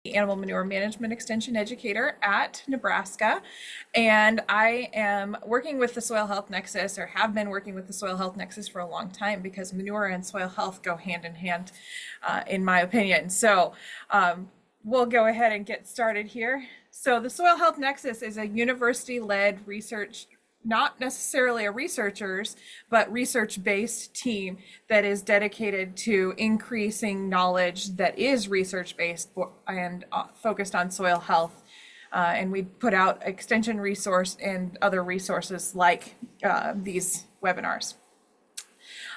Animal manure management extension educator at Nebraska, and I am working with the Soil Health Nexus, or have been working with the Soil Health Nexus for a long time, because manure and soil health go hand in hand, in my opinion. So we'll go ahead and get started here. So the Soil Health Nexus is a university-led research, not necessarily a researchers, but research-based team that is dedicated to increasing knowledge that is research-based and focused on soil health. And we put out extension resource and other resources like these webinars.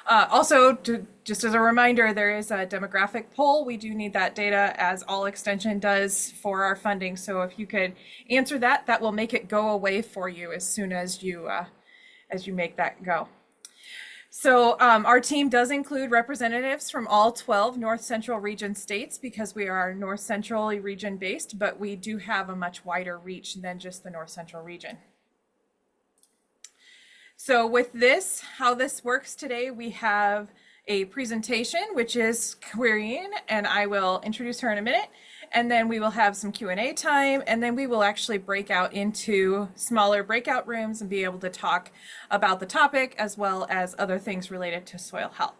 Also, just as a reminder, there is a demographic poll. We do need that data, as all extension does, for our funding. So if you could answer that, that will make it go away for you as soon as you make that go. So our team does include representatives from all 12 North Central region states, because we are North Central region based, but we do have a much wider reach than just the North Central region. So with this, how this works today, we have a presentation, which is Quirine, and I will introduce her in a minute. And then we will have some Q&A time, and then we will actually break out into smaller breakout rooms and be able to talk about the topic as well as other things related to soil health.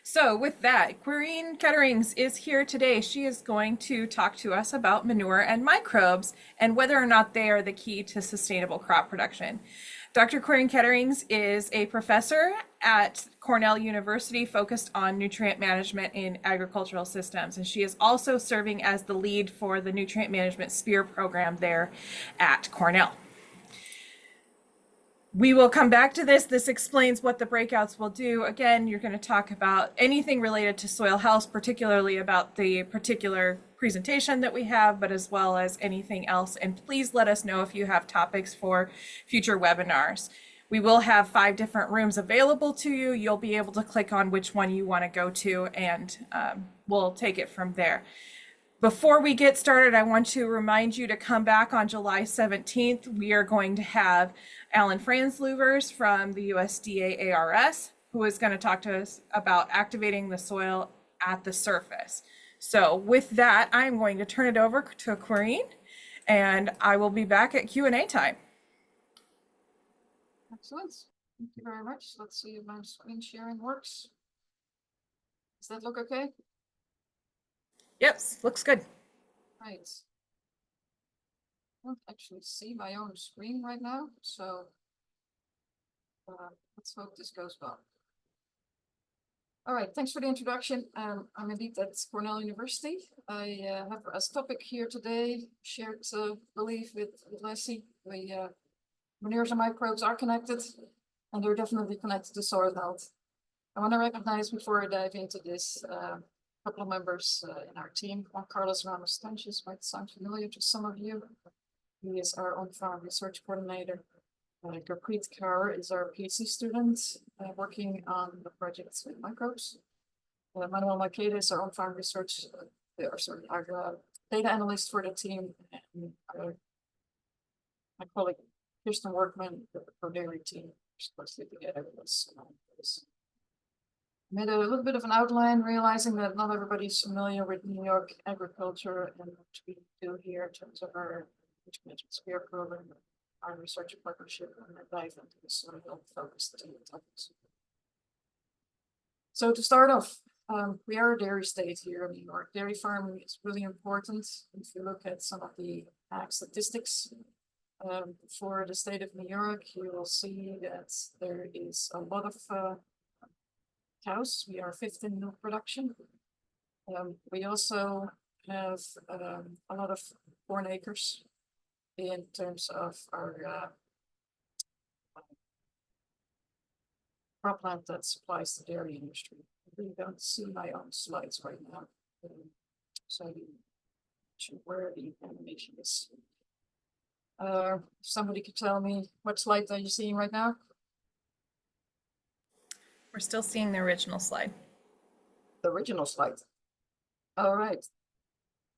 So with that, Quirine Ketterings is here today. She is going to talk to us about manure and microbes and whether or not they are the key to sustainable crop production. Dr. Quirine Ketterings is a professor at Cornell University focused on nutrient management in agricultural systems, and she is also serving as the lead for the nutrient management SPEAR program there at Cornell. We will come back to this. This explains what the breakouts will do. Again, you're going to talk about anything related to soil health, particularly about the particular presentation that we have, but as well as anything else. And please let us know if you have topics for future webinars. We will have 5 different rooms available to you. You'll be able to click on which one you want to go to, and we'll take it from there. Before we get started, I want to remind you to come back on July 17th. We are going to have Alan Franzluvers from the USDA ARS, who is going to talk to us about activating the soil at the surface. So with that, I'm going to turn it over to Quirine, and I will be back at Q&A time. Excellent. Thank you very much. Let's see if my screen sharing works. Does that look okay? Yep, looks good. Right. I don't actually see my own screen right now, so let's hope this goes well. All right, thanks for the introduction. I'm indeed at Cornell University. I have as topic here today shared belief with Leslie. Manures and microbes are connected, and they're definitely connected to soil health. I want to recognize, before I dive into this, a couple of members in our team. Juan Carlos Ramos Sanchez might sound familiar to some of you. He is our on-farm research coordinator. Gurpreet Kaur is our PhD student working on the projects with microbes. Manuel Maqueda is our on-farm research, our data analyst for the team. And my colleague Kirsten Workman, the dairy team, closely together with us. Made a little bit of an outline, realizing that not everybody's familiar with New York agriculture and what we do here in terms of our SPEAR program, our research partnership, and dive into this sort of focused topics. So to start off, we are a dairy state here in New York. Dairy farming is really important. If you look at some of the ag statistics for the state of New York, you will see that there is a lot of cows. We are 5th in milk production. We also have a lot of corn acres in terms of our cropland that supplies the dairy industry. I really don't see my own slides right now, so I'm not sure where the animation is. Somebody could tell me, what slide are you seeing right now? We're still seeing the original slide. The original slide. All right.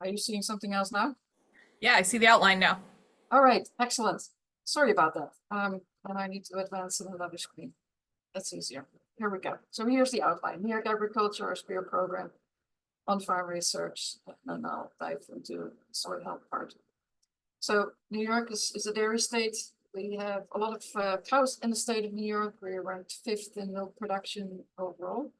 Are you seeing something else now? Yeah, I see the outline now. All right, excellent. Sorry about that. And I need to advance to another screen. That's easier. Here we go. So here's the outline. New York Agriculture, our SPEAR program. on-farm research, and then I'll dive into soil health part. So New York is a dairy state. We have a lot of cows in the state of New York. We're ranked 5th in milk production overall.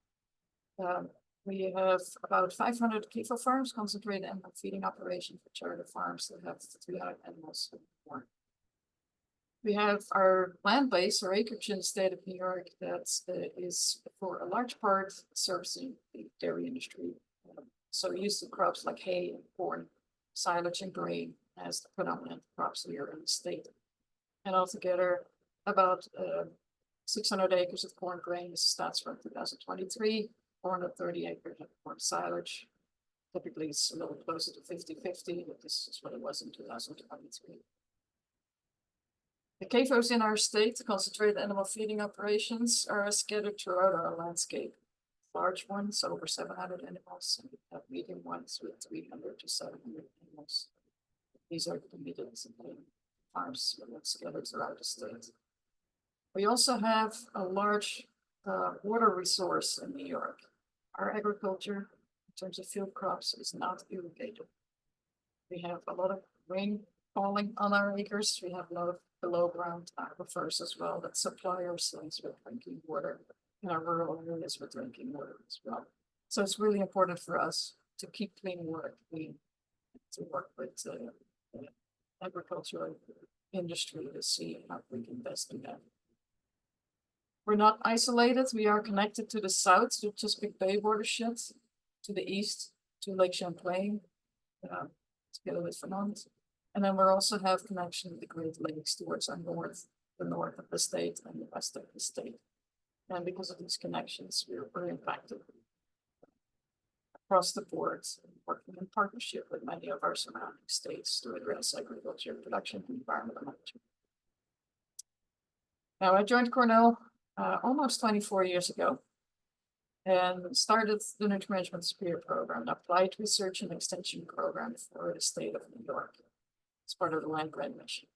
We have about 500 CAFO farms, concentrated animal feeding operations, which are the farms that have 300 animals more. We have our land base, our acreage in the state of New York, that is for a large part servicing the dairy industry. So we use the crops like hay and corn, silage and grain as the predominant crops here in the state. And altogether, about 600 acres of corn grain. This is stats from 2023, 430 acres of corn silage. Typically, it's a little closer to 50-50, but this is what it was in 2023. The CAFOs in our state, concentrated animal feeding operations, are scattered throughout our landscape. Large ones, over 700 animals, and we have medium ones with 300 to 700 animals. These are the medium farms scattered throughout the state. We also have a large water resource in New York. Our agriculture, in terms of field crops, is not irrigated. We have a lot of rain falling on our acres. We have a lot of below ground aquifers as well that supply our cities with drinking water, in our rural areas with drinking water as well. So it's really important for us to keep clean water clean, to work with the agricultural industry to see how we can best do that. We're not isolated. We are connected to the south, to Chesapeake Bay watershed, to the east, to Lake Champlain, together with Vermont. And then we also have connection with the Great Lakes towards our north, the north of the state and the west of the state. And because of these connections, we're impacted across the board, working in partnership with many of our surrounding states to address agriculture, production, and environmental management. Now, I joined Cornell almost 24 years ago and started the Nutrient Management Superior Program, an applied research and extension program for the state of New York. It's part of the land grant mission.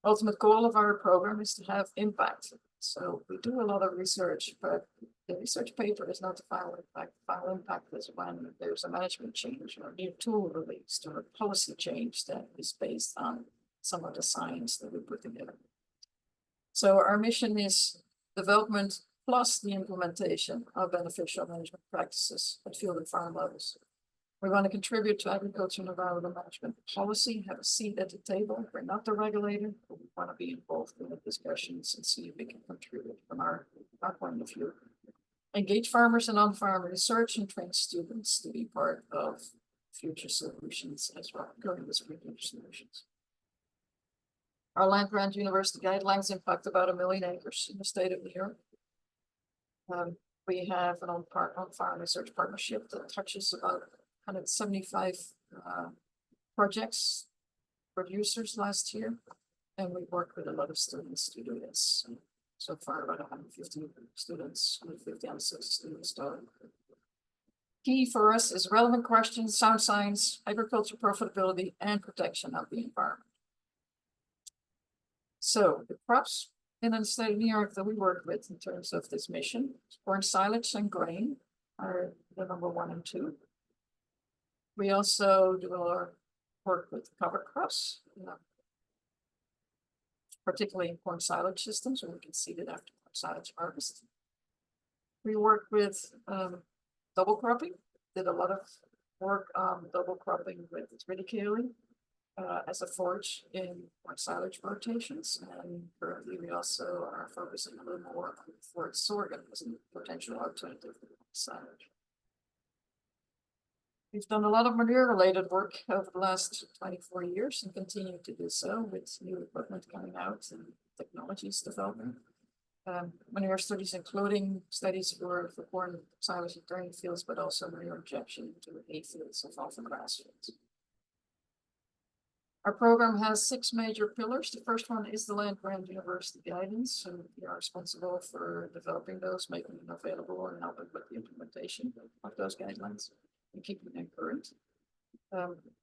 Ultimate goal of our program is to have impact. So we do a lot of research, but the research paper is not the final impact. The final impact is when there's a management change or a new tool released or a policy change that is based on some of the science that we put together. So our mission is development plus the implementation of beneficial management practices at field and farm levels. We want to contribute to agriculture and environmental management policy, have a seat at the table. We're not the regulator, but we want to be involved in the discussions and see if we can contribute from our point of view. Engage farmers and on-farm research and train students to be part of future solutions as well, going with future solutions. Our land grant university guidelines impact about 1 million acres in the state of New York. We have an on-farm research partnership that touches about 175 projects, producers last year, and we worked with a lot of students to do this. So far, about 150 students, 150 and 60 students total. Key for us is relevant questions, sound science, agriculture profitability, and protection of the environment. So the crops in the state of New York that we work with in terms of this mission, corn silage and grain are the number 1 and 2. We also do our work with cover crops, particularly in corn silage systems, where we can seed it after corn silage harvest. We work with double cropping, did a lot of work on double cropping with triticale as a forage in corn silage rotations. And currently we also are focusing a little more on forage sorghum as a potential alternative to silage. We've done a lot of manure-related work over the last 24 years and continue to do so with new equipment coming out and technologies developing. Manure studies, including studies for corn, silage, and grain fields, but also manure injection into hay fields and often grass fields. Our program has 6 major pillars. The first one is the land grant university guidance. So we are responsible for developing those, making them available, and helping with the implementation of those guidelines and keeping them current.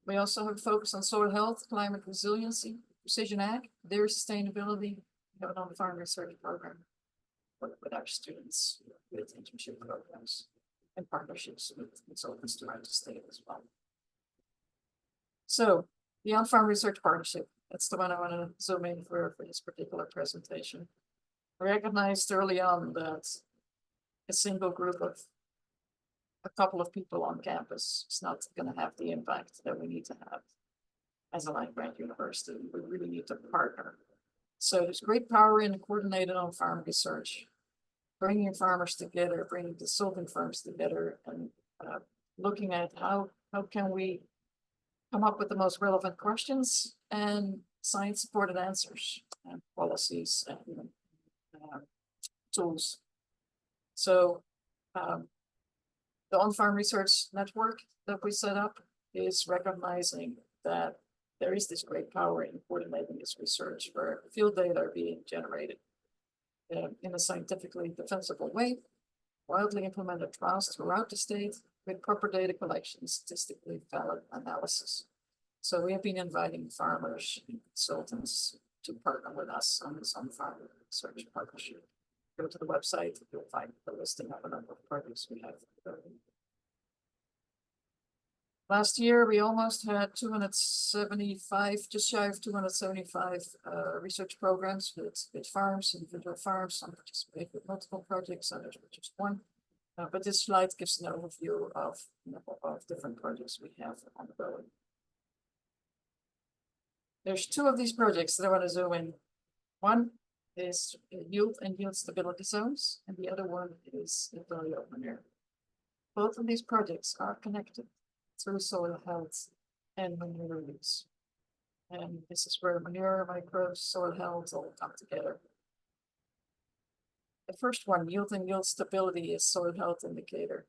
We also have a focus on soil health, climate resiliency, precision ag, dairy sustainability. We have an on-farm research program with our students with internship programs. and partnerships with consultants throughout the state as well. So the on-farm research partnership, that's the one I want to zoom in for this particular presentation. I recognized early on that a single group of a couple of people on campus is not going to have the impact that we need to have as a land-grant university. We really need to partner. So there's great power in coordinated on-farm research, bringing farmers together, bringing consulting firms together, and looking at how can we come up with the most relevant questions and science-supported answers and policies and tools. So the on-farm research network that we set up is recognizing that there is this great power in coordinating this research where field data are being generated in a scientifically defensible way, widely implemented trials throughout the state with proper data collection, statistically valid analysis. So we have been inviting farmers and consultants to partner with us on this on-farm research partnership. Go to the website, you'll find the listing of a number of projects we have. Last year, we almost had 275, just shy of 275 research programs with farms, individual farms. Some participate with multiple projects, others with just one. But this slide gives an overview of different projects we have ongoing. There's two of these projects that I want to zoom in. One is yield and yield stability zones, and the other one is the value of manure. Both of these projects are connected through soil health and manure use. And this is where manure, microbes, soil health all come together. The first one, yield and yield stability as soil health indicator,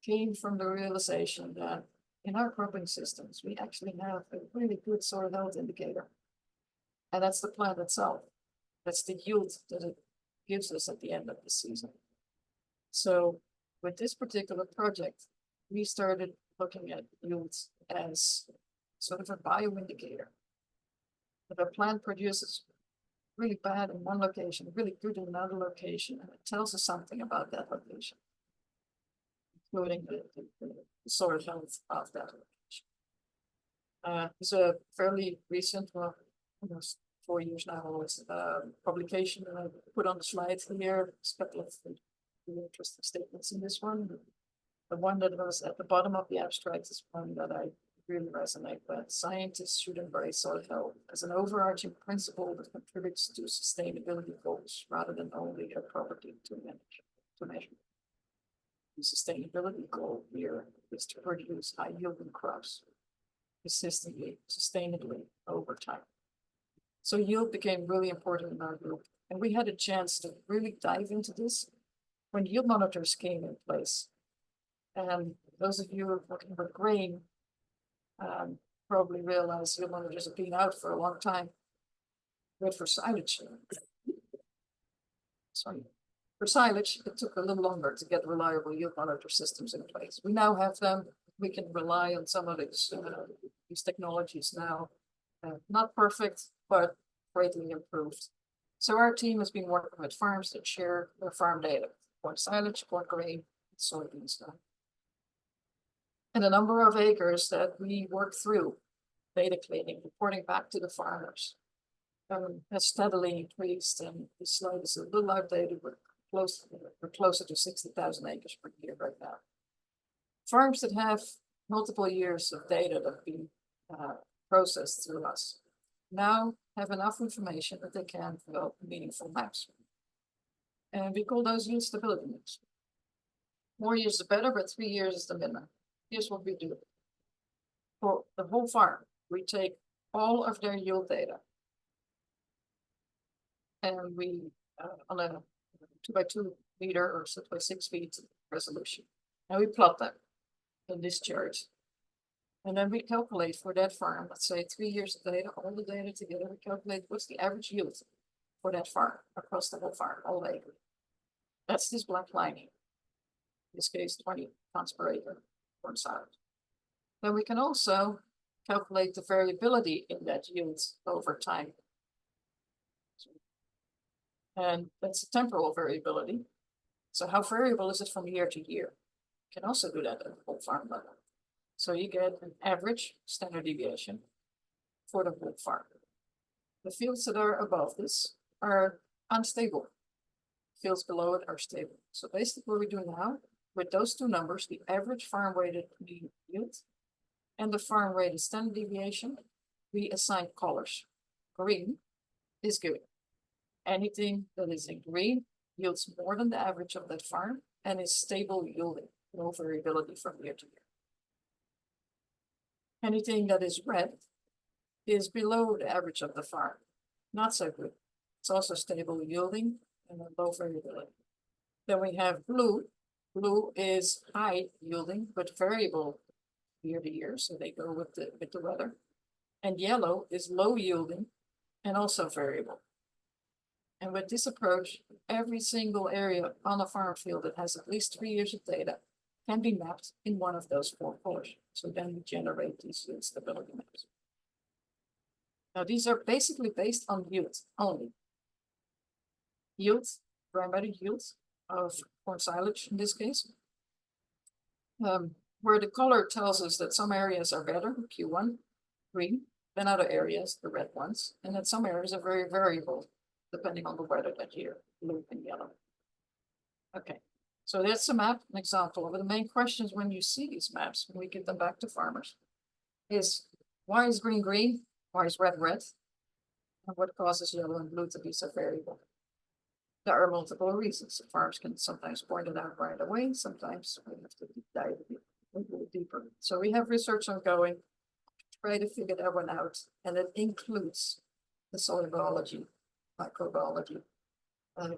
came from the realization that in our cropping systems, we actually have a really good soil health indicator. And that's the plant itself. That's the yield that it gives us at the end of the season. So with this particular project, we started looking at yields as sort of a bioindicator. If a plant produces really bad in one location, really good in another location, and it tells us something about that location, including the soil health of that location. It's a fairly recent, well, almost 4 years now, was publication that I put on the slide here. There's a couple of really interesting statements in this one. The one that was at the bottom of the abstract is one that I really resonate with. Scientists should embrace soil health as an overarching principle that contributes to sustainability goals rather than only a property to measure. The sustainability goal here is to produce high yielding crops consistently, sustainably over time. So yield became really important in our group, and we had a chance to really dive into this when yield monitors came in place. And those of you who are working with grain probably realize yield monitors have been out for a long time. But for silage, for silage, it took a little longer to get reliable yield monitor systems in place. We now have them. We can rely on some of these technologies now. Not perfect, but greatly improved. So our team has been working with farms that share their farm data, corn silage, corn grain, soybeans now. And the number of acres that we work through data cleaning, reporting back to the farmers, has steadily increased. And this slide is a little outdated. We're closer to 60,000 acres per year right now. Farms that have multiple years of data that have been processed through us now have enough information that they can develop meaningful maps. And we call those yield stability maps. More years the better, but 3 years is the minimum. Here's what we do. For the whole farm, we take all of their yield data and we, on a 2x2 meter or 6x6 feet resolution, and we plot them in this chart. And then we calculate for that farm, let's say 3 years of data, all the data together, we calculate what's the average yield for that farm across the whole farm, all acre. That's this black lining. In this case, 20 tons per acre corn silage. Then we can also calculate the variability in that yield over time. And that's a temporal variability. So how variable is it from year to year? can also do that at the whole farm level. So you get an average standard deviation for the whole farm. The fields that are above this are unstable. Fields below it are stable. So basically what we do now, with those two numbers, the average farm weighted mean yield and the farm weighted standard deviation, we assign colors. Green is good. Anything that is in green yields more than the average of that farm and is stable yielding, no variability from year to year. Anything that is red is below the average of the farm, not so good. It's also stable yielding and a low variability. Then we have blue. Blue is high yielding, but variable year to year, so they go with the weather. And yellow is low yielding and also variable. And with this approach, every single area on a farm field that has at least 3 years of data can be mapped in one of those 4 colors. So then we generate these yield stability maps. Now these are basically based on yields only. Yields, primary yields of corn silage in this case. Where the color tells us that some areas are better, Q1, green, than other areas, the red ones, and that some areas are very variable, depending on the weather that year, blue and yellow. Okay, so that's a map, an example of it. The main questions when you see these maps, when we give them back to farmers, is why is green green? Why is red red? And what causes yellow and blue to be so variable? There are multiple reasons. Farmers can sometimes point it out right away. Sometimes we have to dive a little deeper. So we have research ongoing to try to figure that one out. And it includes the soil biology, microbiology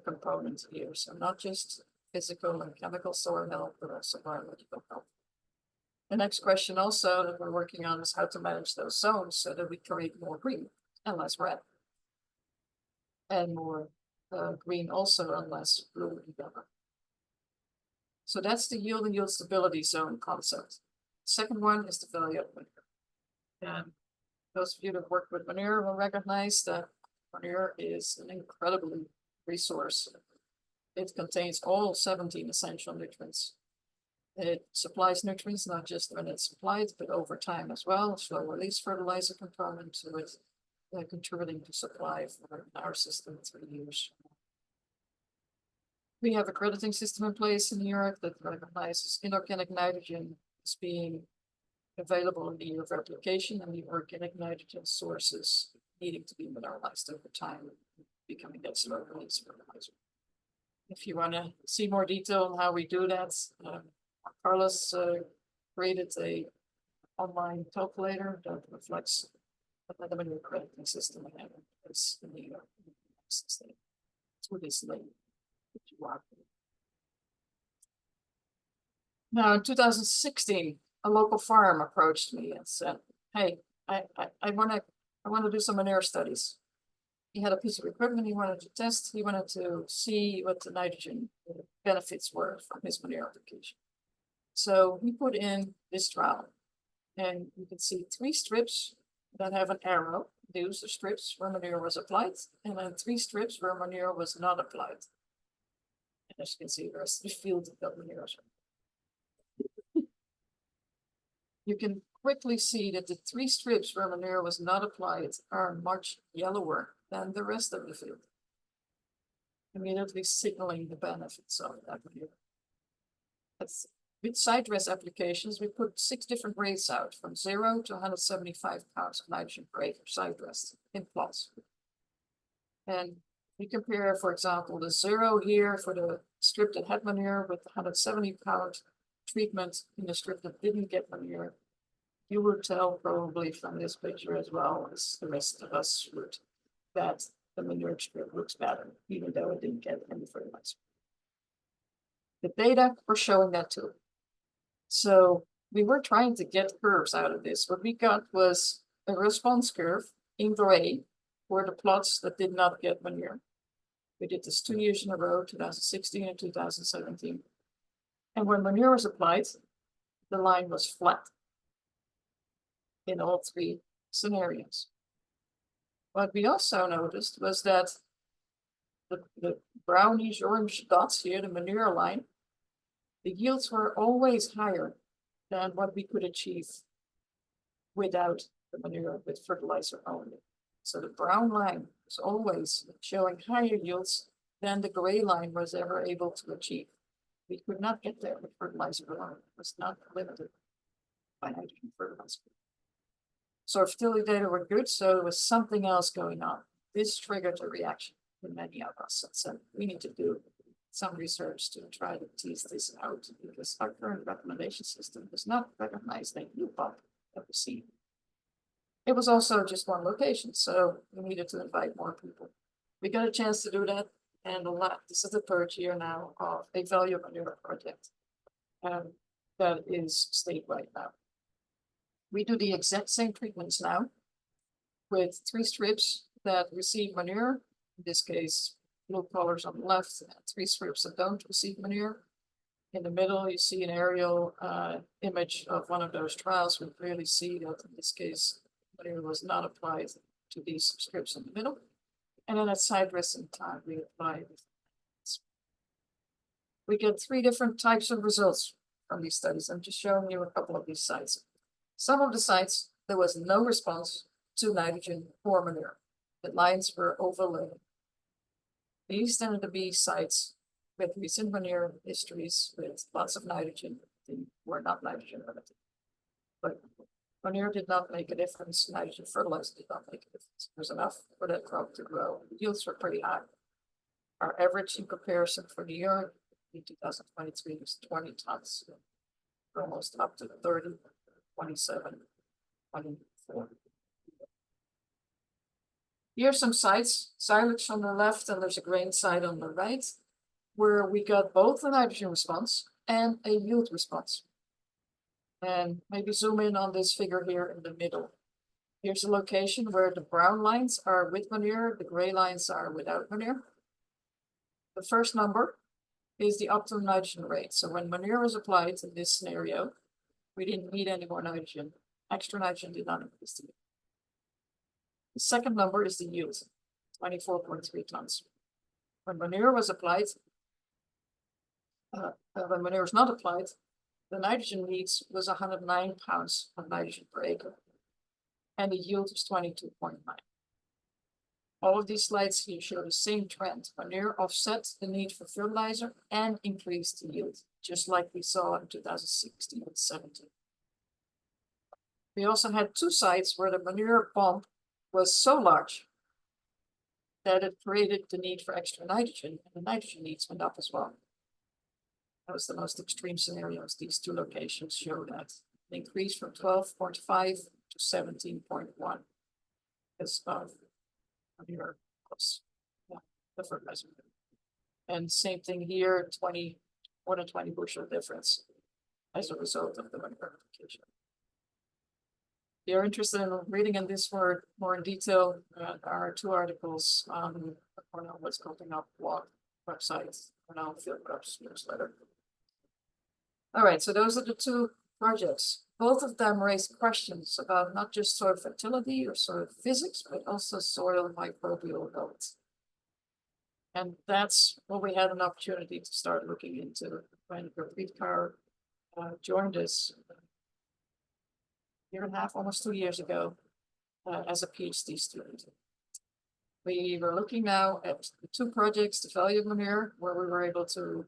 components here. So not just physical and chemical soil health, but also biological health. The next question also that we're working on is how to manage those zones so that we create more green and less red. And more green also and less blue and yellow. So that's the yield and yield stability zone concept. Second one is the value of manure. And those of you that work with manure will recognize that manure is an incredibly resource. It contains all 17 essential nutrients. It supplies nutrients not just when it's supplied, but over time as well. Slow release fertilizer component to it, contributing to supply for our system 3 years. We have a crediting system in place in Europe that recognizes inorganic nitrogen as being available in the year of application and the organic nitrogen sources needing to be mineralized over time, becoming that slow release fertilizer. If you want to see more detail on how we do that, Carlos created a online calculator that reflects the manure crediting system we have in the United States. To this link. Now in 2016, a local farm approached me and said, hey, I want to do some manure studies. He had a piece of equipment he wanted to test. He wanted to see what the nitrogen benefits were from his manure application. So we put in this trial, and you can see 3 strips that have an arrow. Those are strips where manure was applied, and then 3 strips where manure was not applied. And as you can see, the rest of the field of manure. You can quickly see that the 3 strips where manure was not applied are much yellower than the rest of the field, immediately signaling the benefits of that manure. That's, with side dress applications, we put 6 different grades out, from 0 to 175 pounds of nitrogen per acre side dress in plots. And we compare, for example, the 0 here for the strip that had manure with the 170-pound treatment in the strip that didn't get manure. You would tell probably from this picture as well as the rest of us would that the manure strip looks better, even though it didn't get any fertilizer. The data were showing that too. So we were trying to get curves out of this. What we got was a response curve in gray for the plots that did not get manure. We did this 2 years in a row, 2016 and 2017. And when manure was applied, the line was flat in all 3 scenarios. What we also noticed was that the brownish orange dots here, the manure line, the yields were always higher than what we could achieve without the manure, with fertilizer only. So the brown line was always showing higher yields than the gray line was ever able to achieve. We could not get there with fertilizer alone. It was not limited by nitrogen fertilizer. So our fertility data were good, so there was something else going on. This triggered a reaction in many of us and said, we need to do some research to try to tease this out, because our current recommendation system does not recognize the yield bump that we see. It was also just one location, so we needed to invite more people. We got a chance to do that, and this is the third year now of a value manure project that is statewide now. We do the exact same treatments now with 3 strips that receive manure, in this case, blue colors on the left, and 3 strips that don't receive manure. In the middle, you see an aerial image of one of those trials. We clearly see that in this case, manure was not applied to these strips in the middle. And then at side resting time, we apply. We get 3 different types of results from these studies. I'm just showing you a couple of these sites. Some of the sites, there was no response to nitrogen or manure. The lines were overlaid. These tended to be sites with recent manure histories with lots of nitrogen. They were not nitrogen limited. But manure did not make a difference. Nitrogen fertilizer did not make a difference. There was enough for that crop to grow. The yields were pretty high. Our average in comparison for the year in 2023 was 20 tons. We're almost up to 30, 27, 24. Here are some sites, silage on the left, and there's a grain site on the right, where we got both a nitrogen response and a yield response. And maybe zoom in on this figure here in the middle. Here's a location where the brown lines are with manure, the gray lines are without manure. The first number is the optimum nitrogen rate. So when manure was applied in this scenario, we didn't need any more nitrogen. Extra nitrogen did not exist. The second number is the yield, 24.3 tons. When manure was applied, when manure was not applied, the nitrogen needs was 109 pounds of nitrogen per acre, and the yield was 22.9. All of these slides here show the same trend. Manure offset the need for fertilizer and increased the yield, just like we saw in 2016 and 17. We also had 2 sites where the manure bump was so large that it created the need for extra nitrogen, and the nitrogen needs went up as well. That was the most extreme scenarios. These 2 locations show that an increase from 12.5 to 17.1 is of manure plus the fertilizer. And same thing here, more than 20 bushel difference as a result of the manure application. If you're interested in reading in this word more in detail, there are 2 articles on the Cornell What's Cooking Up blog website, Cornell Field Crops newsletter. All right, so those are the 2 projects. Both of them raise questions about not just soil fertility or soil physics, but also soil microbial health. And that's what we had an opportunity to start looking into when Quirine Ketterings joined us a year and a half, almost 2 years ago, as a PhD student. We were looking now at the 2 projects, the value of manure, where we were able to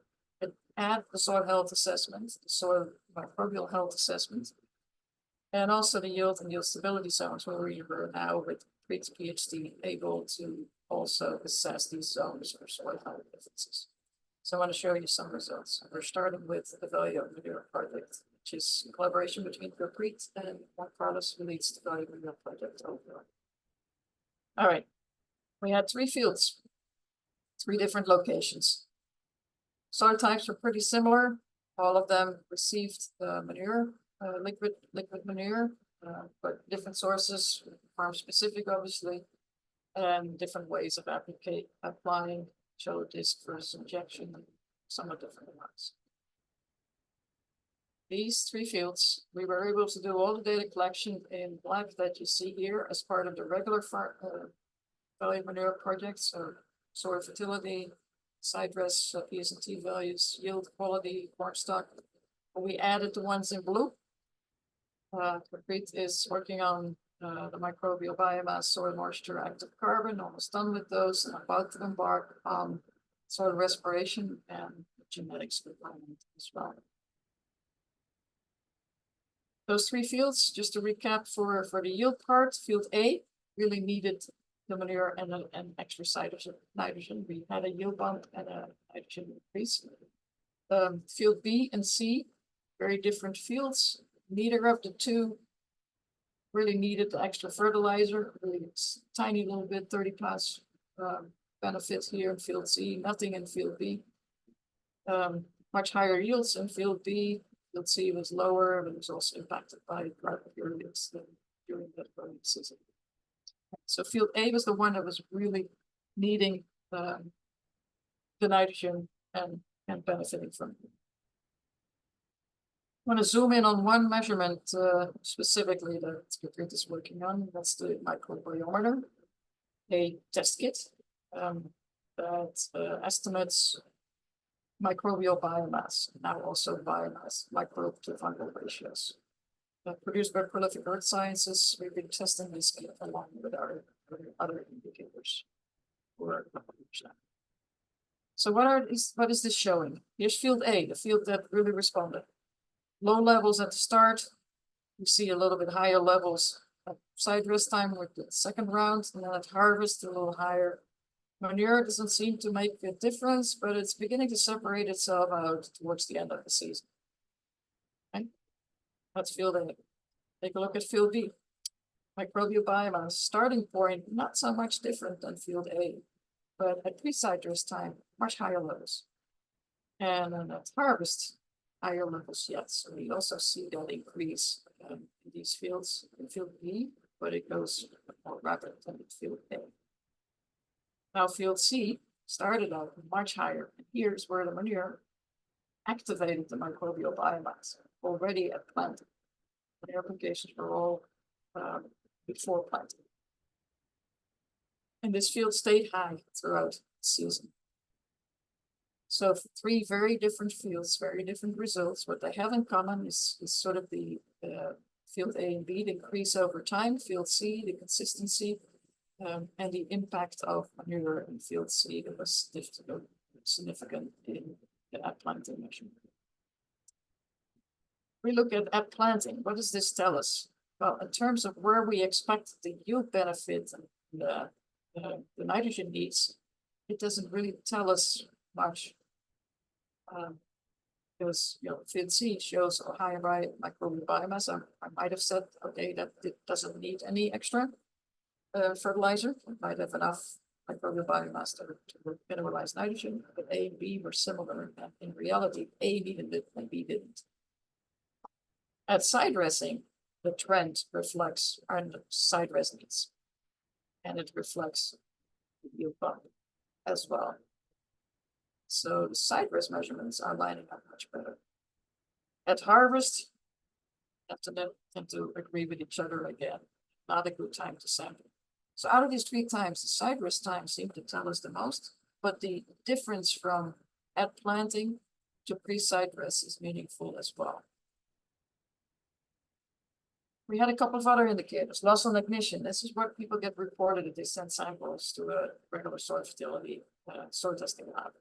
add the soil health assessment, the soil microbial health assessment, and also the yield and yield stability zones, where we were now with Quirine's PhD able to also assess these zones for soil health differences. So I want to show you some results. We're starting with the value of manure project, which is a collaboration between Quirine and Juan Carlos, who leads the value of manure project overall. All right, we had 3 fields, 3 different locations. Soil types were pretty similar. All of them received the manure, liquid manure, but different sources, farm specific obviously, and different ways of applying, shallow disc versus injection, somewhat different amounts. These 3 fields, we were able to do all the data collection in black that you see here as part of the regular value manure project, so soil fertility, side dress, P&T values, yield, quality, corn stock. We added the ones in blue. Concrete is working on the microbial biomass, soil moisture, active carbon, almost done with those, and about to embark on soil respiration and genetics component as well. Those three fields, just to recap for the yield part, field A really needed the manure and an extra nitrogen. We had a yield bump and a nitrogen increase. Field B and C, very different fields. Neither of the two really needed the extra fertilizer. Really tiny little bit, 30 plus benefits here in field C, nothing in field B. Much higher yields in field B. Field C was lower, but it was also impacted by drought periods during that growing season. So field A was the one that was really needing the nitrogen and benefiting from it. I want to zoom in on one measurement specifically that Quirine is working on. That's the microbiometer, a test kit that estimates microbial biomass, now also biomass, microbe to fungal ratios. Produced by Prolific Earth Sciences, we've been testing this kit along with our other indicators for a couple of years now. So what is this showing? Here's field A, the field that really responded. Low levels at the start. You see a little bit higher levels at side dress time with the second round, and then at harvest a little higher. Manure doesn't seem to make a difference, but it's beginning to separate itself out towards the end of the season. Okay, that's field A. Take a look at field B. Microbial biomass starting point, not so much different than field A, but at pre-side dress time, much higher levels. And then at harvest, higher levels yet. So we also see that increase in these fields in field B, but it goes more rapid than in field A. Now field C started out much higher. And here's where the manure activated the microbial biomass already at planting. The applications were all before planting. And this field stayed high throughout the season. So three very different fields, very different results. What they have in common is sort of the field A and B, the increase over time, field C, the consistency, and the impact of manure in field C that was significant in the at planting measurement. We look at planting. What does this tell us? Well, in terms of where we expect the yield benefit and the nitrogen needs, it doesn't really tell us much. Because field C shows a higher microbial biomass. I might have said, okay, that it doesn't need any extra fertilizer. It might have enough microbial biomass to mineralize nitrogen, but A and B were similar. And in reality, A needed it and B didn't. At side dressing, the trend reflects our side dress needs, and it reflects the yield bump as well. So the side dress measurements are lining up much better. At harvest, have to tend to agree with each other again. Not a good time to sample. So out of these three times, the side dress time seemed to tell us the most, but the difference from at planting to pre-side dress is meaningful as well. We had a couple of other indicators. Loss on ignition. This is what people get reported if they send samples to a regular soil fertility soil testing lab.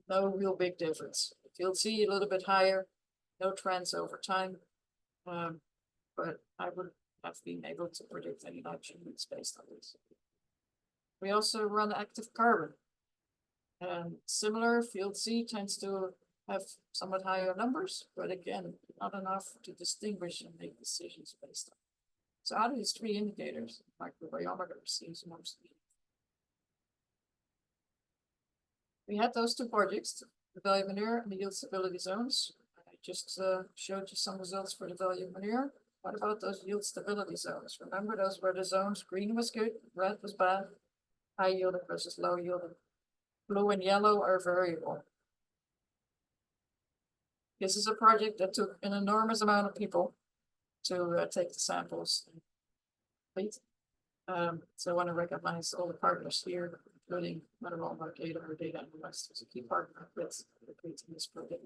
No real big difference. Field C a little bit higher, no trends over time, but I would have been able to predict any nitrogen needs based on this. We also run active carbon. Similar, field C tends to have somewhat higher numbers, but again, not enough to distinguish and make decisions based on. So out of these three indicators, microbiometer seems most meaningful. We had those two projects, the value manure and the yield stability zones. I just showed you some results for the value manure. What about those yield stability zones? Remember, those were the zones, green was good, red was bad, high yielding versus low yielding. Blue and yellow are variable. This is a project that took an enormous amount of people to take the samples and complete. So I want to recognize all the partners here including mineral marketer data analyst as a key partner with creating this project.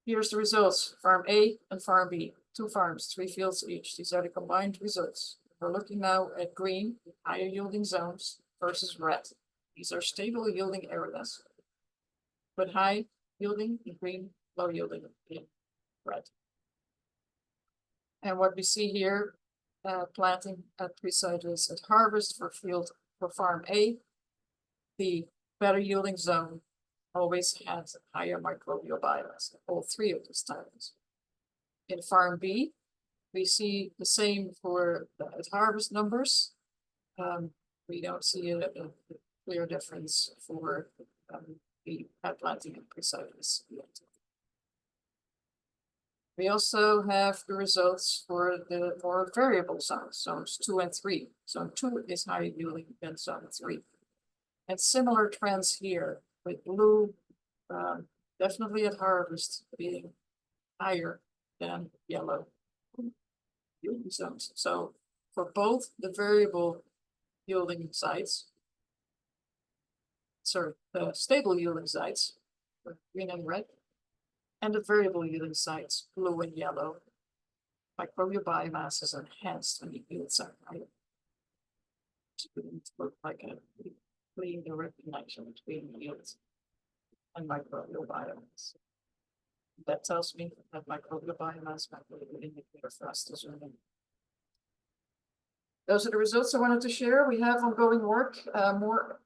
Here's the results. Farm A and Farm B, 2 farms, 3 fields each. These are the combined results. We're looking now at green, higher yielding zones versus red. These are stable yielding areas, but high yielding in green, low yielding in red. And what we see here, planting at pre-situs at harvest for farm A, the better yielding zone always has higher microbial biomass, all 3 of these times. In farm B, we see the same for at harvest numbers. We don't see a clear difference for the planting and pre-situs yet. We also have the results for the more variable zones, zones 2 and 3. Zone 2 is higher yielding than zone 3. And similar trends here with blue, definitely at harvest being higher than yellow yielding zones. So for both the variable yielding sites, the stable yielding sites, green and red, and the variable yielding sites, blue and yellow, microbial biomass is enhanced when the yields are higher. It wouldn't look like a clean direct connection between yields and microbial biomass. That tells me that microbial biomass might be a good indicator for us to zoom in. Those are the results I wanted to share. We have ongoing work.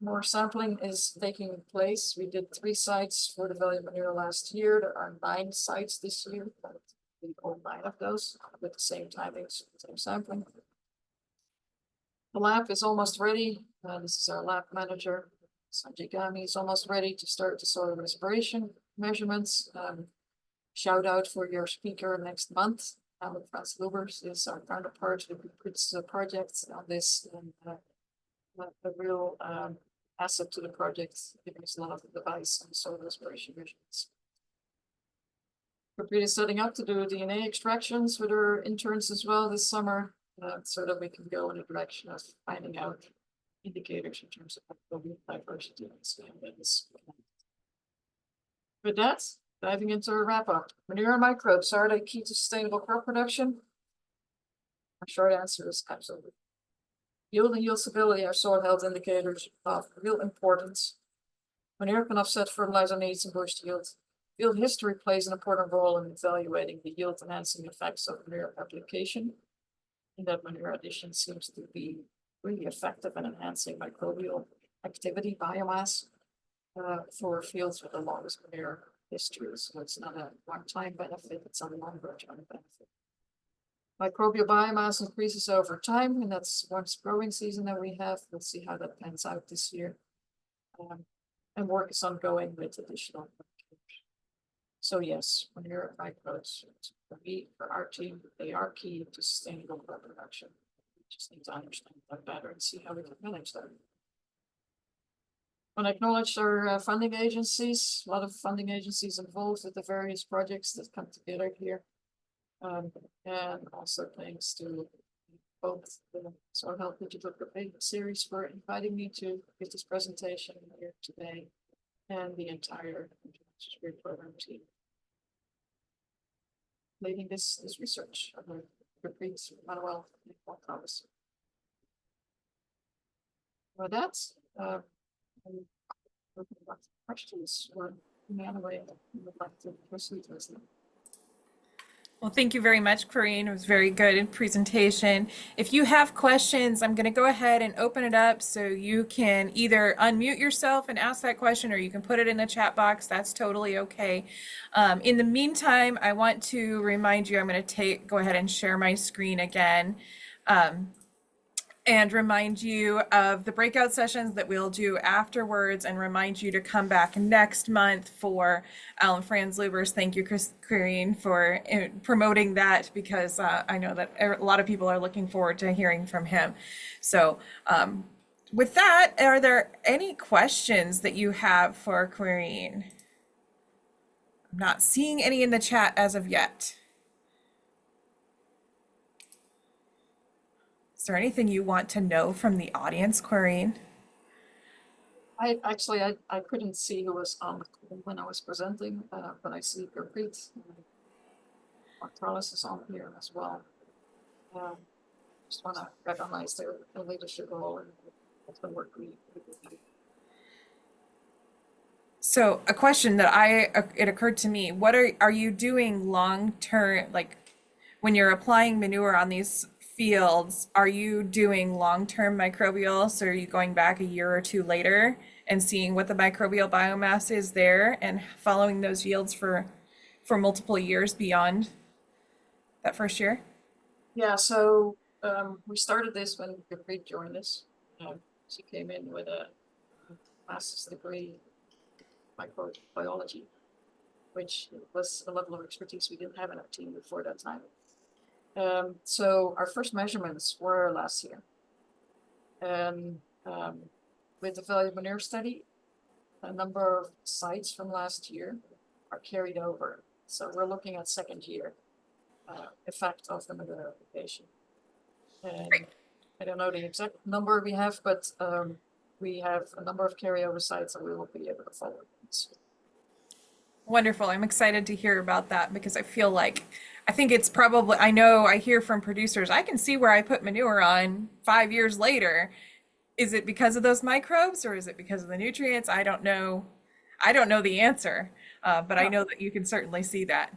More sampling is taking place. We did 3 sites for the value manure last year. There are 9 sites this year. We did all 9 of those with the same timings, same sampling. The lab is almost ready. This is our lab manager, Sanjay Gami, is almost ready to start the soil respiration measurements. Shout out for your speaker next month. Frans Lubers is our counterpart who puts projects on this, and a real asset to the project. It gives a lot of advice on soil respiration measurements. We're setting up to do DNA extractions with our interns as well this summer, so that we can go in the direction of finding out indicators in terms of microbial diversity and standards. With that, diving into a wrap up. Manure and microbes, are they key to sustainable crop production? Our short answer is absolutely. Yield and yield stability are soil health indicators of real importance. Manure can offset fertilizer needs and boost yield. Field history plays an important role in evaluating the yield enhancing effects of manure application. And that manure addition seems to be really effective in enhancing microbial activity, biomass, for fields with the longest manure history. So it's not a one-time benefit, it's a longer-term benefit. Microbial biomass increases over time, and that's one growing season that we have. We'll see how that pans out this year. And work is ongoing with additional. So yes, manure and microbes, for me, for our team, they are key to sustainable crop production. We just need to understand that better and see how we can manage that. I want to acknowledge our funding agencies, a lot of funding agencies involved with the various projects that come together here. And also thanks to both the Soil Health Digital Café series for inviting me to give this presentation here today, and the entire program team leading this research. Repeat Manuel and with that, questions or Manuel would like to proceed with them. Well, thank you very much, Quirine. It was very good presentation. If you have questions, I'm going to go ahead and open it up so you can either unmute yourself and ask that question, or you can put it in the chat box. That's totally okay. In the meantime, I want to remind you, I'm going to go ahead and share my screen again. And remind you of the breakout sessions that we'll do afterwards, and remind you to come back next month for Alan Franz Lubers. Thank you, Quirine, for promoting that, because I know that a lot of people are looking forward to hearing from him. So with that, are there any questions that you have for Quirine? I'm not seeing any in the chat as of yet. Is there anything you want to know from the audience, Quirine? I couldn't see who was on the call when I was presenting, but I see Gurpreet. Carlos is on here as well. Just want to recognize their leadership role and the work we do. So a question that it occurred to me, what are you doing long term, like when you're applying manure on these fields, are you doing long-term microbial? So are you going back a year or two later and seeing what the microbial biomass is there and following those yields for multiple years beyond that first year? Yeah, so we started this when Gurpreet joined us. She came in with a master's degree in microbiology, which was a level of expertise we didn't have in our team before that time. So our first measurements were last year. And with the value manure study, a number of sites from last year are carried over. So we're looking at second year effect of the manure application. And I don't know the exact number we have, but we have a number of carryover sites that we will be able to follow. Wonderful. I'm excited to hear about that because I feel like I think it's probably, I know I hear from producers, I can see where I put manure on 5 years later. Is it because of those microbes or is it because of the nutrients? I don't know. I don't know the answer, but I know that you can certainly see that.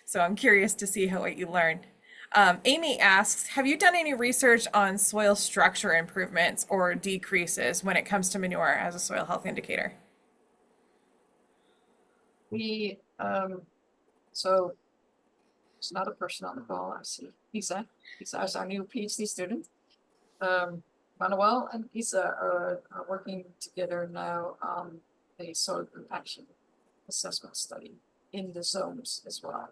So I'm curious to see what you learned. Amy asks, have you done any research on soil structure improvements or decreases when it comes to manure as a soil health indicator? We, so it's not a person on the call, I see. Isa is our new PhD student. Manuel and Isa are working together now on a soil compaction assessment study in the zones as well.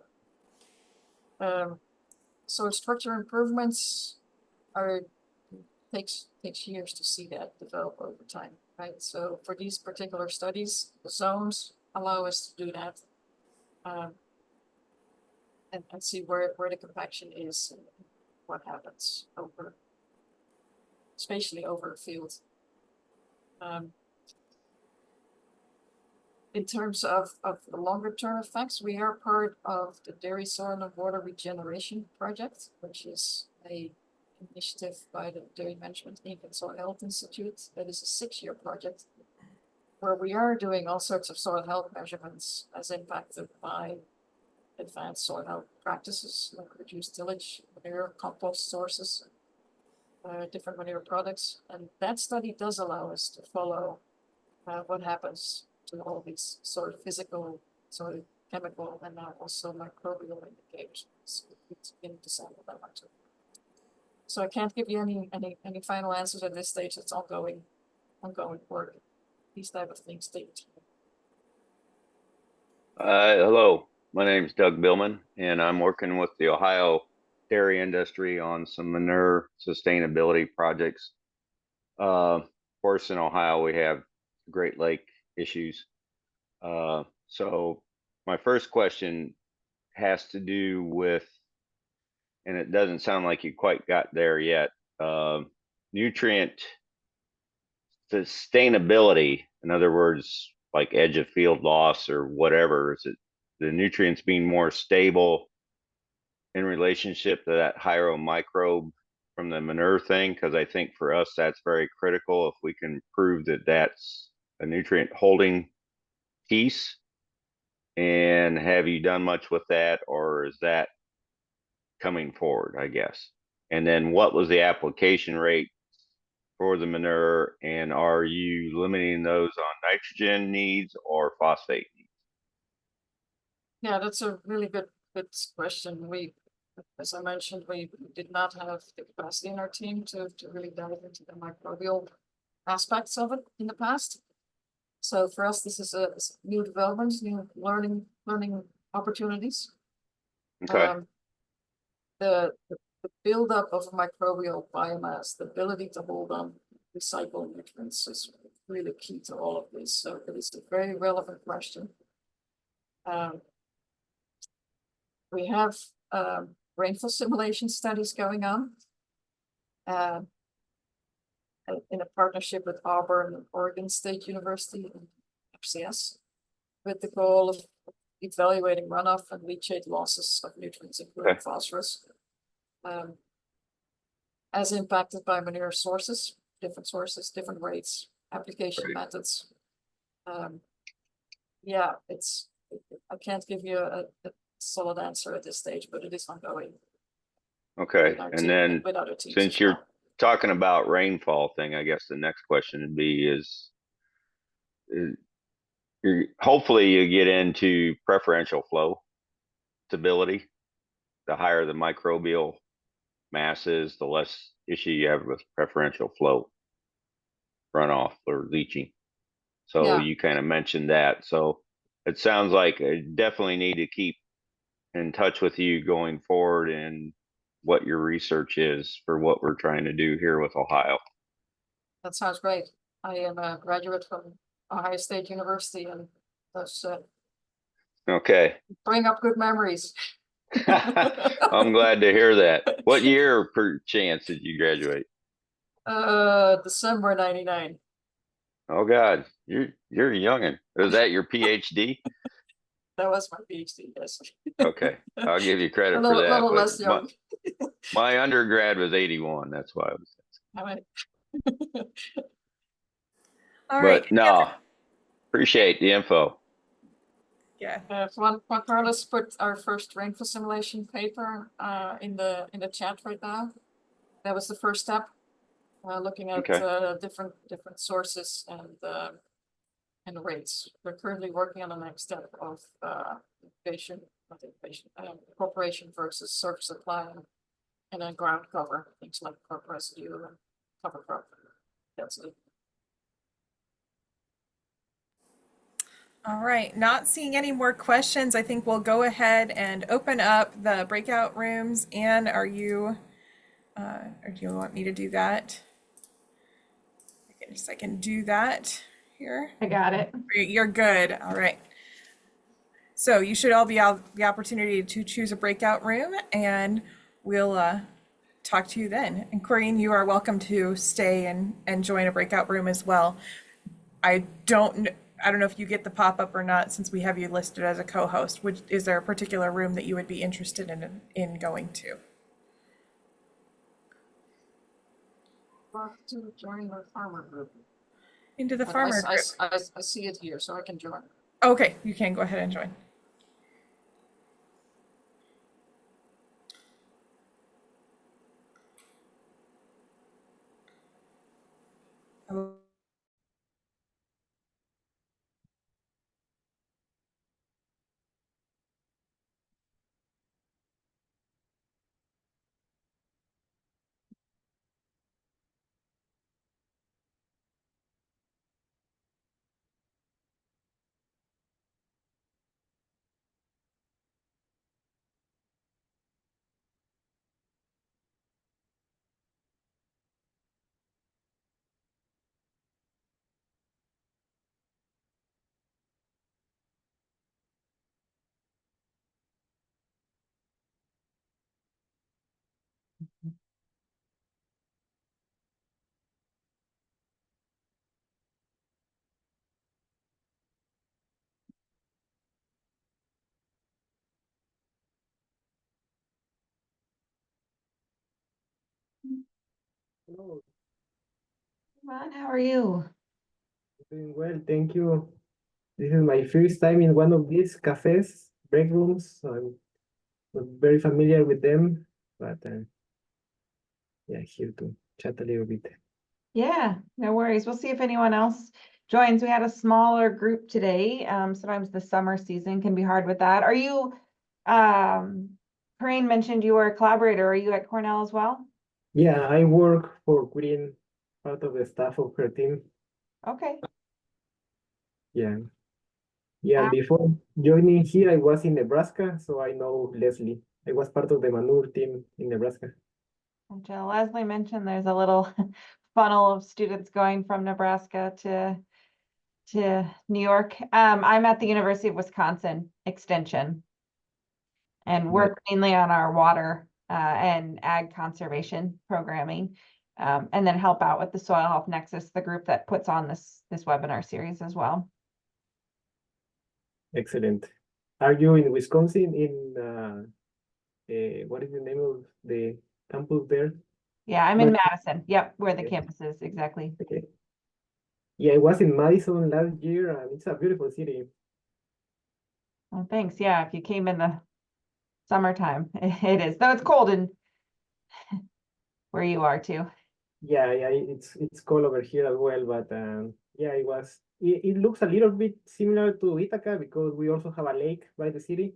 So structure improvements takes years to see that develop over time, right? So for these particular studies, the zones allow us to do that, and see where the compaction is and what happens over, especially over a field. In terms of the longer term effects, we are part of the Dairy Soil and Water Regeneration Project, which is a initiative by the Dairy Management Inc. and Soil Health Institute. That is a 6-year project where we are doing all sorts of soil health measurements as impacted by advanced soil health practices like reduced tillage, manure, compost sources, different manure products. And that study does allow us to follow what happens to all these sort of physical, sort of chemical, and now also microbial indicators. So it's in December that one too. So I can't give you any final answers at this stage. It's ongoing work. These type of things take time. Hello, my name is Doug Billman, and I'm working with the Ohio dairy industry on some manure sustainability projects. Of course, in Ohio, we have Great Lake issues. So my first question has to do with, and it doesn't sound like you quite got there yet, nutrient sustainability. In other words, like edge of field loss or whatever, is it the nutrients being more stable in relationship to that microbe from the manure thing? Because I think for us that's very critical. If we can prove that that's a nutrient holding piece. And have you done much with that, or is that coming forward, I guess? And then what was the application rate for the manure, and are you limiting those on nitrogen needs or phosphate needs? Yeah, that's a really good question. We, as I mentioned, we did not have the capacity in our team to really dive into the microbial aspects of it in the past. So for us, this is a new development, new learning opportunities. Okay. The buildup of microbial biomass, the ability to hold on recycle nutrients is really key to all of this. So it is a very relevant question. We have rainfall simulation studies going on. in a partnership with Auburn and Oregon State University and FCS, with the goal of evaluating runoff and leachate losses of nutrients, including Okay. phosphorus, as impacted by manure sources, different rates, application Right. methods. Yeah, I can't give you a solid answer at this stage, but it is ongoing. Okay, with our and team- then with other teams since as you're well. talking about rainfall thing, I guess the next question would be is hopefully you get into preferential flow stability. The higher the microbial mass is, the less issue you have with preferential flow runoff or leaching. So Yeah. you kind of mentioned that. So it sounds like I definitely need to keep in touch with you going forward and what your research is for what we're trying to do here with Ohio. That sounds great. I am a graduate from Ohio State University, and that's Okay. bring up good memories. I'm glad to hear that. What year per chance did you graduate? December 99. Oh God, you're a youngin'. Is that your PhD? That was my PhD, yes. Okay, I'll give you A credit for that. little But less young. my undergrad was 81. That's why I was. All right. All right. But no, appreciate the info. Yeah. Juan Carlos put our first rainfall simulation paper in the chat right now. That was the first step, looking at Okay. different sources and rates. We're currently working on the next step of incorporation versus surface supply and then ground cover, things like crop residue and cover crop. That's it. All right, not seeing any more questions. I think we'll go ahead and open up the breakout rooms. Anne, or do you want me to do that? I can do that here. I got it. You're good. All right. So you should all be out the opportunity to choose a breakout room, and we'll talk to you then. And Quirine, you are welcome to stay and join a breakout room as well. I don't know if you get the pop-up or not, since we have you listed as a co-host. Is there a particular room that you would be interested in going to? To join the farmer group. Into the But farmer group. I see it here, so I can join. Okay, you can go ahead and join. Hello, Ron, how are you? doing well, thank you. This is my first time in one of these cafes, break rooms, so I'm not very familiar with them, but yeah, here to chat a little bit. Yeah, no worries. We'll see if anyone else joins. We had a smaller group today. Sometimes the summer season can be hard with that. Are you, Quirine mentioned you were a collaborator. Are you at Cornell as well? Yeah, I work for Quirine, part of the staff of her team. Okay. Yeah. Yeah, and before joining here, I was in Nebraska, so I know Leslie. I was part of the Manure team in Nebraska. And Leslie mentioned there's a little funnel of students going from Nebraska to New York. I'm at the University of Wisconsin Extension and work mainly on our water and ag conservation programming. and then help out with the Soil Health Nexus, the group that puts on this webinar series as well. Excellent. Are you in Wisconsin in what is the name of the campus there? Yeah, I'm in But- Madison. Yep, where the Okay. campus is, exactly. Okay. Yeah, I was in Madison last year, and it's a beautiful city. Well, thanks. Yeah, if you came in the summertime, it is. Though it's cold in where you are too. Yeah, it's cold over here as well, but yeah, it looks a little bit similar to Ithaca because we also have a lake by the city.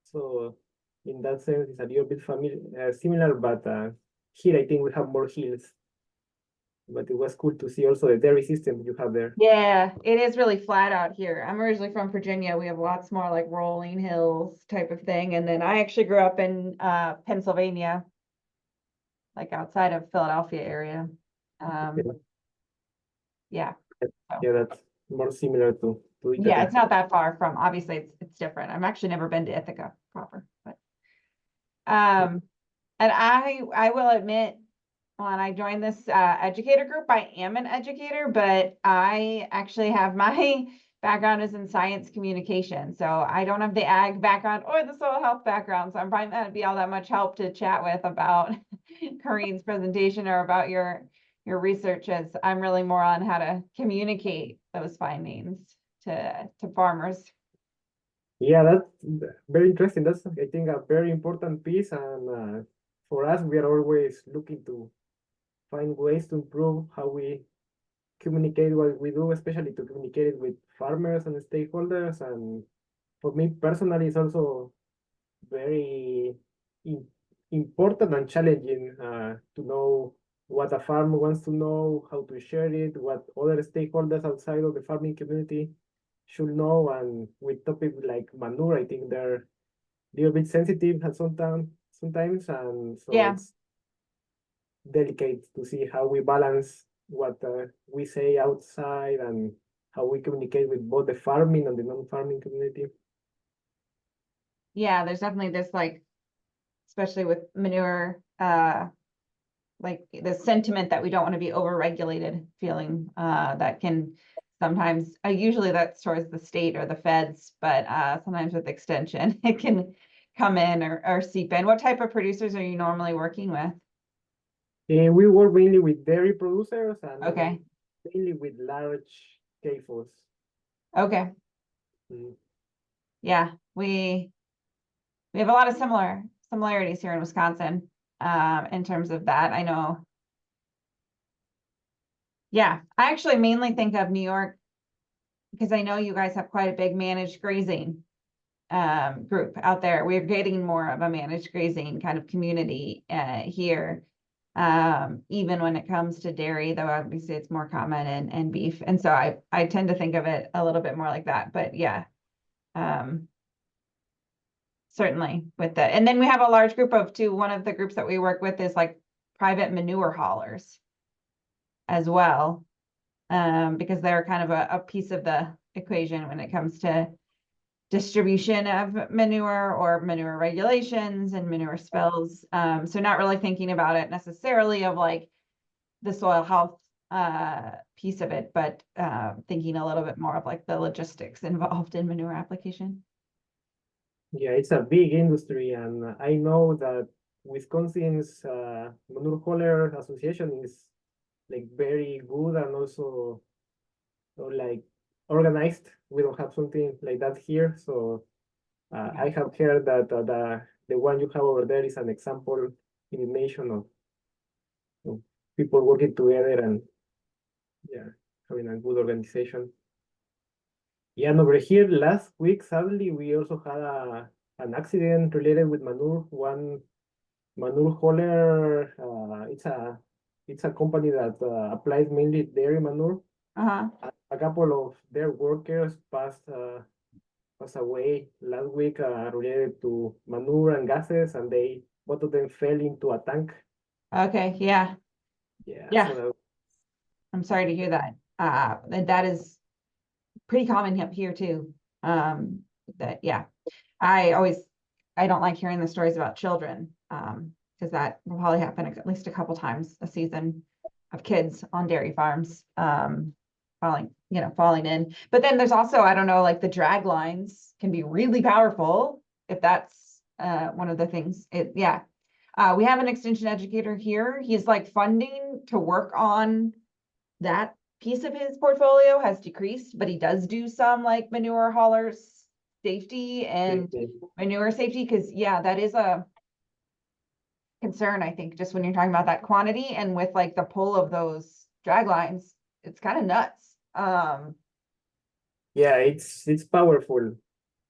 So in that sense, it's a little bit similar, but here I think we have more hills. But it was cool to see also the dairy system you have there. Yeah, it is really flat out here. I'm originally from Virginia. We have lots more like rolling hills type of thing. And then I actually grew up in Pennsylvania, like outside of Philadelphia area. Yeah. Yeah, that's more similar to Ithaca. Yeah, it's not that far from, obviously it's different. I've actually never been to Ithaca proper, but and I will admit, when I joined this educator group, I am an educator, but I actually have my background is in science communication. So I don't have the ag background or the soil health background. So I'm probably not going to be all that much help to chat with about Quirine's presentation or about your research, as I'm really more on how to communicate those findings to farmers. Yeah, that's very interesting. That's, I think, a very important piece. And for us, we are always looking to find ways to improve how we communicate what we do, especially to communicate it with farmers and stakeholders. And for me personally, it's also very important and challenging to know what a farmer wants to know, how to share it, what other stakeholders outside of the farming community should know. And with topics like manure, I think they're a little bit sensitive at sometimes, and so Yeah. it's delicate to see how we balance what we say outside and how we communicate with both the farming and the non-farming community. Yeah, there's definitely this, like, especially with manure, like the sentiment that we don't want to be over-regulated feeling, that can sometimes, usually that's towards the state or the feds, but sometimes with extension, it can come in or seep in. What type of producers are you normally working with? We work mainly with dairy producers and Okay, mainly with large CAFOs. okay, Mm. yeah, we have a lot of similarities here in Wisconsin, in terms of that. I know. Yeah, I actually mainly think of New York because I know you guys have quite a big managed grazing group out there. We're getting more of a managed grazing kind of community here, even when it comes to dairy, though obviously it's more common in beef. And so I tend to think of it a little bit more like that. But yeah, certainly with that. And then we have a large group of one of the groups that we work with is like private manure haulers as well, because they're kind of a piece of the equation when it comes to distribution of manure or manure regulations and manure spills. So not really thinking about it necessarily of like the soil health piece of it, but thinking a little bit more of like the logistics involved in manure application. Yeah, it's a big industry, and I know that Wisconsin's Manure Hauler Association is like very good and also like organized. We don't have something like that here, so I have heard that the one you have over there is an example in the nation of people working together and yeah, having a good organization. Yeah, and over here last week, sadly, we also had an accident related with manure. One manure hauler, it's a company that applies mainly dairy manure. A couple of their workers passed away last week related to manure and gases, and both of them fell into a tank. Okay, yeah, Yeah. So I'm sorry to hear that. And that is pretty common here too. Yeah, I don't like hearing the stories about children. because that will probably happen at least a couple times a season of kids on dairy farms, falling in. But then there's also, I don't know, like the drag lines can be really powerful if that's one of the things. We have an extension educator here. He's like funding to work on that piece of his portfolio has decreased, but he does do some like manure haulers safety and manure safety, because that is a concern, I think, just when you're talking about that quantity and with like the pull of those drag lines, it's kind of nuts. Yeah, it's powerful.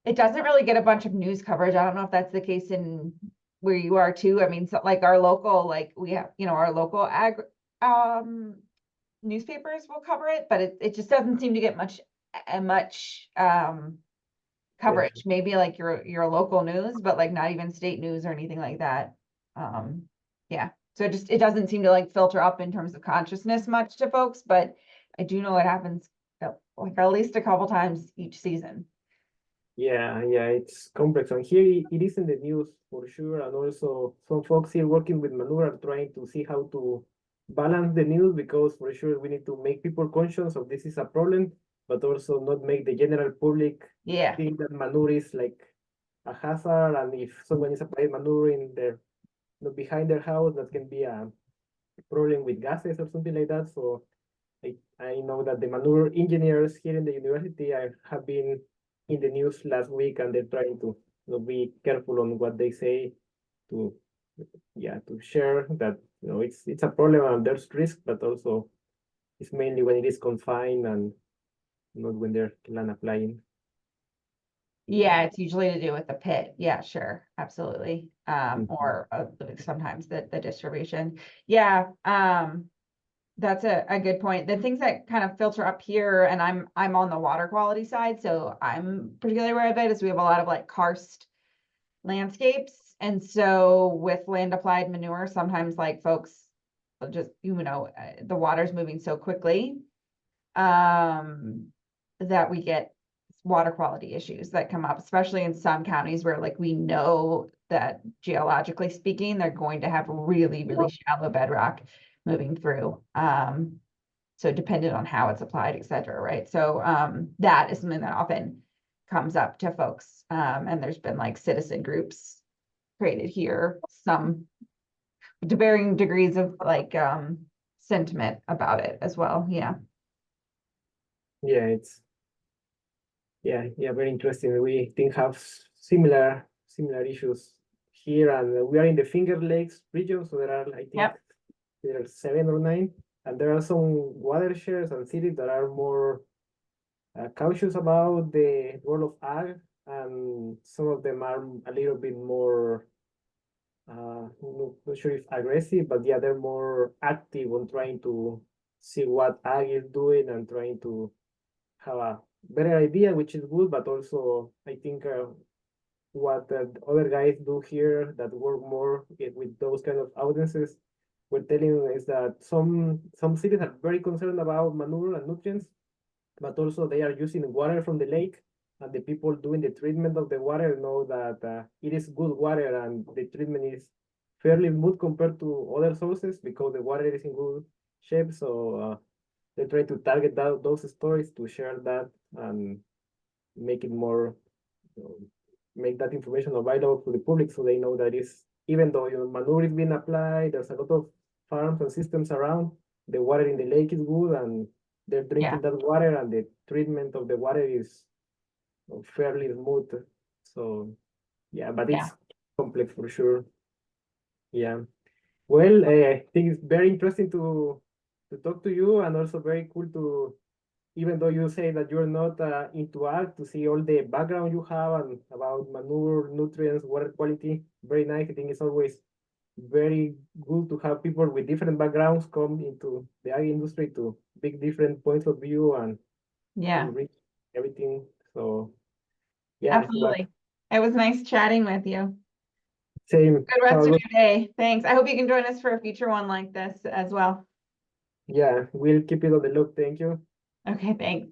It doesn't really get a bunch of news coverage. I don't know if that's the case in where you are too. I mean, so like our local, like we have, our local newspapers will cover it, but it just doesn't seem to get much coverage. Maybe like your local news, but like not even state news or anything like that. So it doesn't seem to like filter up in terms of consciousness much to folks, but I do know it happens like at least a couple times each season. Yeah, it's complex. And here it is in the news for sure. And also some folks here working with manure are trying to see how to balance the news, because for sure we need to make people conscious of this is a problem, but also not make the general public think that manure is like a hazard. And if someone is applying manure in behind their house, that can be a problem with gases or something like that. So I know that the manure engineers here in the university have been in the news last week, and they're trying to be careful on what they say to share that it's a problem and there's risk, but also it's mainly when it is confined and not when they're land applying. Yeah, it's usually to do with the pit. Yeah, sure, absolutely. Or sometimes the distribution. Yeah, that's a good point. The things that kind of filter up here, and I'm on the water quality side, so I'm particularly aware of it, is we have a lot of like karst landscapes. And so with land applied manure, sometimes like folks just, the water's moving so quickly that we get water quality issues that come up, especially in some counties where like we know that geologically speaking, they're going to have really, really shallow bedrock moving through. So dependent on how it's applied, et cetera, right? So that is something that often comes up to folks. And there's been like citizen groups created here, some to varying degrees of like sentiment about it as well. Yeah. Very interesting. We think have similar issues here, and we are in the Finger Lakes region, so there are, I think, there are 7 or 9, and there are some watersheds and cities that are more cautious about the role of ag, and some of them are a little bit more not sure if aggressive, but they're more active on trying to see what ag is doing and trying to have a better idea, which is good. But also I think what the other guys do here that work more with those kind of audiences were telling is that some cities are very concerned about manure and nutrients, but also they are using water from the lake, and the people doing the treatment of the water know that it is good water, and the treatment is fairly good compared to other sources because the water is in good shape. So they try to target those stories to share that and make it more, make that information available to the public, so they know that even though manure is being applied, there's a lot of farms and systems around, the water in the lake is good, and they're drinking that water, and the treatment of the water is fairly smooth. So but it's complex for sure. Well, I think it's very interesting to talk to you, and also very cool to, even though you say that you're not into ag, to see all the background you have and about manure, nutrients, water quality. Very nice. I think it's always very good to have people with different backgrounds come into the ag industry to big different points of view and reach everything. So absolutely. It was nice chatting with you. Same. Good rest of your day. Thanks. I hope you can join us for a future one like this as well. Yeah, we'll keep it on the look. Thank you. Okay, thanks.